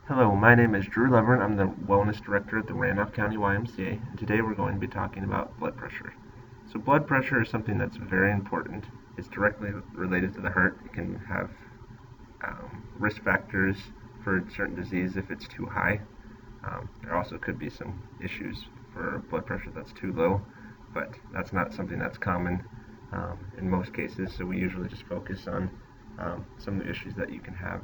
Hello, my name is Drew Leverett. I'm the Wellness Director at the Randolph County YMCA, and today we're going to be talking about blood pressure. So blood pressure is something that's very important. It's directly related to the heart. It can have risk factors for certain disease if it's too high. There also could be some issues for blood pressure that's too low, but that's not something that's common in most cases, so we usually just focus on some of the issues that you can have.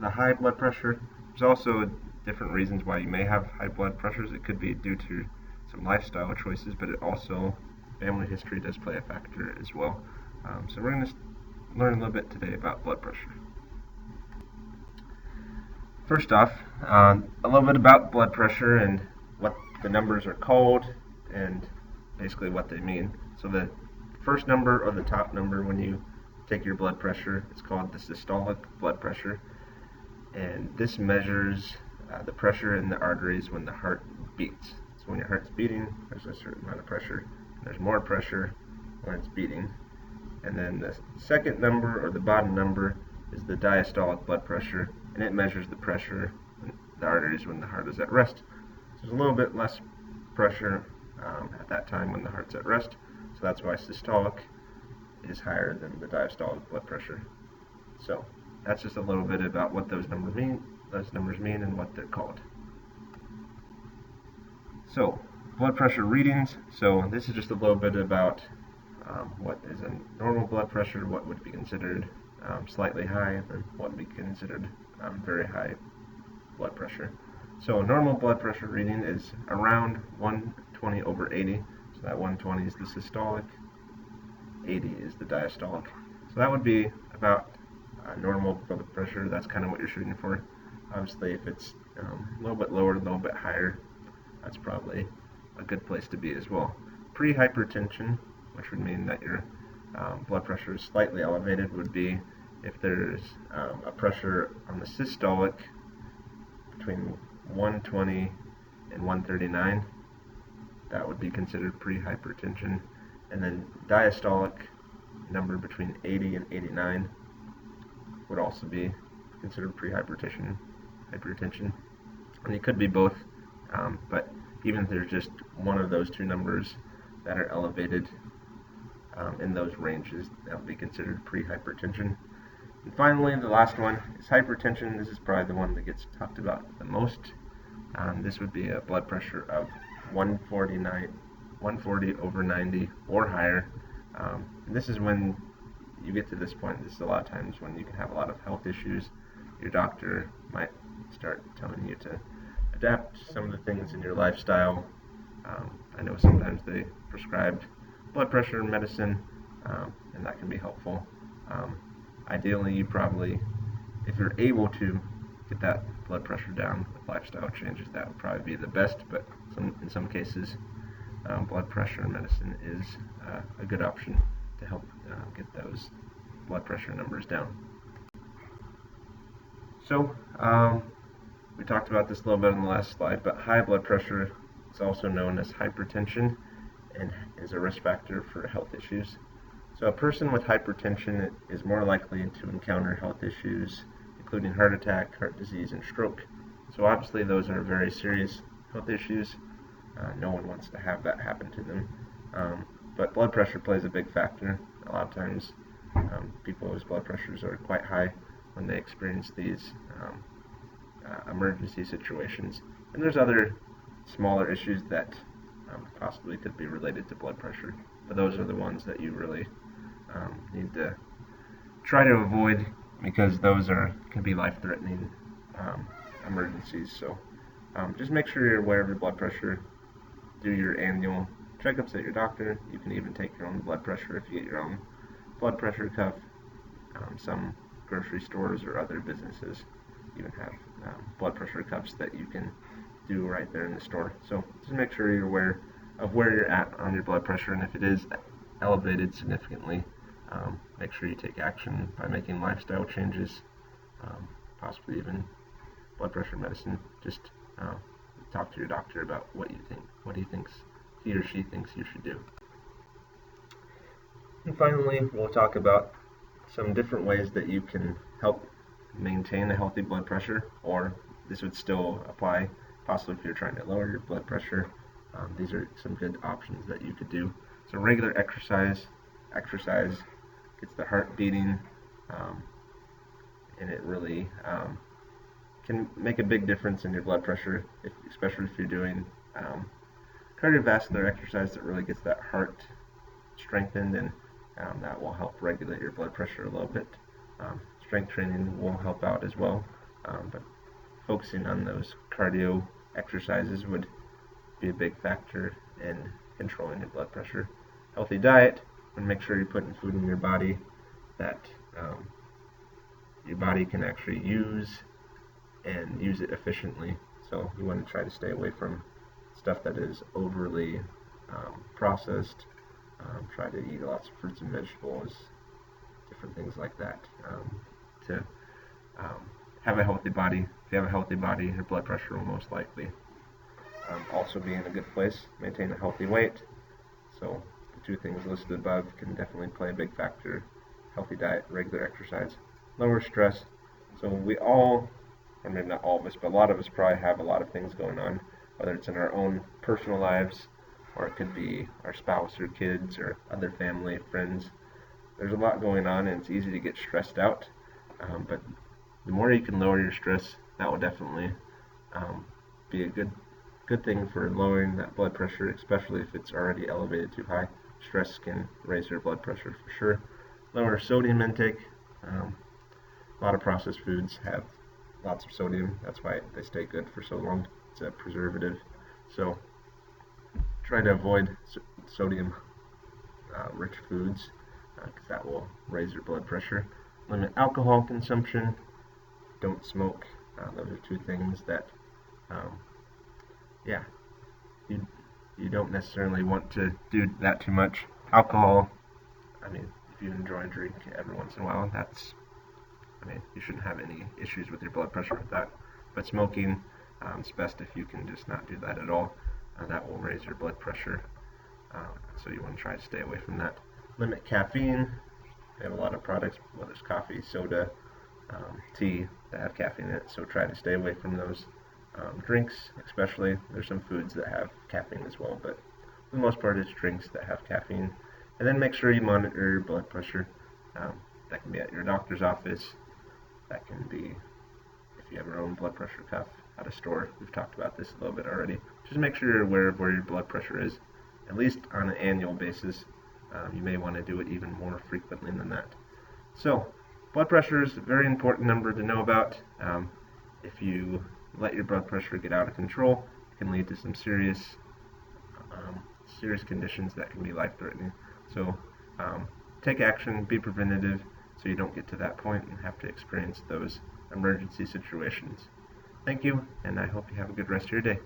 The high blood pressure, there's also different reasons why you may have high blood pressures. It could be due to some lifestyle choices, but it also, family history does play a factor as well. So we're going to learn a little bit today about blood pressure. First off, a little bit about blood pressure and what the numbers are called and basically what they mean. So the first number or the top number when you take your blood pressure is called the systolic blood pressure, and this measures the pressure in the arteries when the heart beats. So when your heart's beating, there's a certain amount of pressure. There's more pressure when it's beating. And then the second number or the bottom number is the diastolic blood pressure, and it measures the pressure in the arteries when the heart is at rest. So there's a little bit less pressure at that time when the heart's at rest, so that's why systolic is higher than the diastolic blood pressure. So that's just a little bit about what those numbers mean and what they're called. So blood pressure readings. So this is just a little bit about what is a normal blood pressure, what would be considered slightly high, and what would be considered very high blood pressure. So a normal blood pressure reading is around 120 over 80. So that 120 is the systolic, 80 is the diastolic. So that would be about normal blood pressure. That's kind of what you're shooting for. Obviously, if it's a little bit lower, a little bit higher, that's probably a good place to be as well. Pre-hypertension, which would mean that your blood pressure is slightly elevated, would be if there's a pressure on the systolic between 120 and 139. That would be considered pre-hypertension. And then diastolic number between 80 and 89 would also be considered pre-hypertension. And it could be both, but even if there's just one of those two numbers that are elevated in those ranges, that would be considered pre-hypertension. And finally, the last one is hypertension. This is probably the one that gets talked about the most. This would be a blood pressure of 140 over 90 or higher. And this is when you get to this point. This is a lot of times when you can have a lot of health issues. Your doctor might start telling you to adapt some of the things in your lifestyle. I know sometimes they prescribe blood pressure medicine, and that can be helpful. Ideally, you probably, if you're able to get that blood pressure down with lifestyle changes, that would probably be the best, but in some cases, blood pressure medicine is a good option to help get those blood pressure numbers down. So, we talked about this a little bit in the last slide, but high blood pressure is also known as hypertension and is a risk factor for health issues. So a person with hypertension is more likely to encounter health issues, including heart attack, heart disease, and stroke. So obviously those are very serious health issues. No one wants to have that happen to them. But blood pressure plays a big factor. A lot of times people whose blood pressures are quite high when they experience these emergency situations. And there's other smaller issues that possibly could be related to blood pressure, but those are the ones that you really need to try to avoid, because those can be life-threatening emergencies. So just make sure you're aware of your blood pressure. Do your annual checkups at your doctor. You can even take your own blood pressure if you get your own blood pressure cuff. Some grocery stores or other businesses even have blood pressure cuffs that you can do right there in the store. So just make sure you're aware of where you're at on your blood pressure, and if it is elevated significantly, make sure you take action by making lifestyle changes, possibly even blood pressure medicine. Just talk to your doctor about what he or she thinks you should do. And finally, we'll talk about some different ways that you can help maintain a healthy blood pressure or this would still apply, possibly if you're trying to lower your blood pressure. These are some good options that you could do. So regular exercise gets the heart beating, and it really can make a big difference in your blood pressure, especially if you're doing cardiovascular exercise that really gets that heart strengthened, and that will help regulate your blood pressure a little bit. Strength training will help out as well, but focusing on those cardio exercises would be a big factor in controlling your blood pressure. Healthy diet, and make sure you're putting food in your body that your body can actually use and use it efficiently. So you want to try to stay away from stuff that is overly processed. Try to eat lots of fruits and vegetables, different things like that, to have a healthy body. If you have a healthy body, your blood pressure will most likely also be in a good place. Maintain a healthy weight. So the two things listed above can definitely play a big factor. Healthy diet, regular exercise, lower stress. So we all, or maybe not all of us, but a lot of us probably have a lot of things going on, whether it's in our own personal lives, or it could be our spouse or kids or other family, friends. There's a lot going on, and it's easy to get stressed out. But the more you can lower your stress, that will definitely be a good thing for lowering that blood pressure, especially if it's already elevated too high. Stress can raise your blood pressure for sure. Lower sodium intake. A lot of processed foods have lots of sodium. That's why they stay good for so long. It's a preservative. So try to avoid sodium rich foods, because that will raise your blood pressure. Limit alcohol consumption. Don't smoke. Those are two things that you don't necessarily want to do that too much. Alcohol, I mean, if you enjoy a drink every once in a while, you shouldn't have any issues with your blood pressure with that. But smoking, it's best if you can just not do that at all. That will raise your blood pressure. So you want to try to stay away from that. Limit caffeine. We have a lot of products, whether it's coffee, soda, tea, that have caffeine in it. So try to stay away from those drinks, especially. There's some foods that have caffeine as well, but for the most part, it's drinks that have caffeine. And then make sure you monitor your blood pressure. That can be at your doctor's office. That can be if you have your own blood pressure cuff at a store. We've talked about this a little bit already. Just make sure you're aware of where your blood pressure is, at least on an annual basis. You may want to do it even more frequently than that. So, blood pressure is a very important number to know about. If you let your blood pressure get out of control, it can lead to some serious conditions that can be life-threatening. So, take action, be preventative, so you don't get to that point and have to experience those emergency situations. Thank you, and I hope you have a good rest of your day.